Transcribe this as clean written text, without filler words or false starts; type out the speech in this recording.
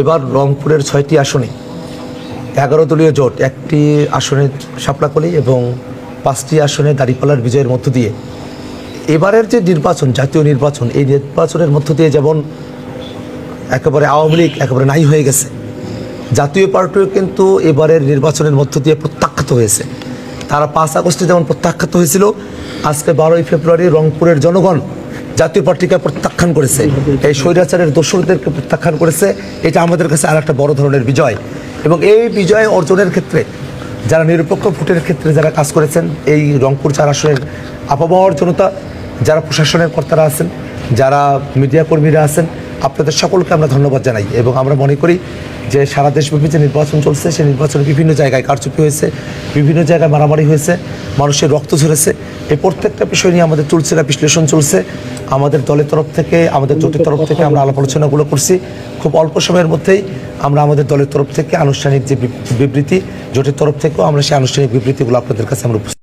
এবার রংপুরের 6টি আসনে 11 দলীয় জোট, একটি আসনে শাপলাকলি এবং 5টি আসনে দাঁড়িপাল্লার বিজয়ের মধ্য দিয়ে এবারের যে নির্বাচন, জাতীয় নির্বাচন, এই নির্বাচনের মধ্য দিয়ে যেমন একেবারে আওয়ামী লীগ একেবারে নাই হয়ে গেছে, জাতীয় পার্টিও কিন্তু এবারের নির্বাচনের মধ্য দিয়ে প্রত্যাখ্যাত হয়েছে। তারা 5 আগস্টে যেমন প্রত্যাখ্যাত হয়েছিল, আজকে 12ই ফেব্রুয়ারি রংপুরের জনগণ জাতীয় পার্টিকে প্রত্যাখ্যান করেছে, এই স্বৈরাচারের দোসরদেরকে প্রত্যাখ্যান করেছে। এটা আমাদের কাছে আর একটা বড় ধরনের বিজয়। এবং এই বিজয় অর্জনের ক্ষেত্রে যারা নিরপেক্ষ ভোটের ক্ষেত্রে যারা কাজ করেছেন, এই রংপুর 4 আসনের আপামর জনতা, যারা প্রশাসনের কর্তারা আছেন, যারা মিডিয়া কর্মীরা আছেন, আপনাদের সকলকে আমরা ধন্যবাদ জানাই। এবং আমরা মনে করি যে সারা দেশব্যাপী যে নির্বাচন চলছে, সেই নির্বাচনে বিভিন্ন জায়গায় কারচুপি হয়েছে, বিভিন্ন জায়গায় মারামারি হয়েছে, মানুষের রক্ত ঝরেছে। এই প্রত্যেকটা বিষয় নিয়ে আমাদের চলছে বিশ্লেষণ চলছে। আমাদের দলের তরফ থেকে, আমাদের জোটের তরফ থেকে আমরা আলাপ আলোচনাগুলো করছি। খুব অল্প সময়ের মধ্যেই আমরা আমাদের দলের তরফ থেকে আনুষ্ঠানিক যে বিবৃতি, জোটের তরফ থেকেও আমরা সেই আনুষ্ঠানিক বিবৃতিগুলো আপনাদের কাছে আমরা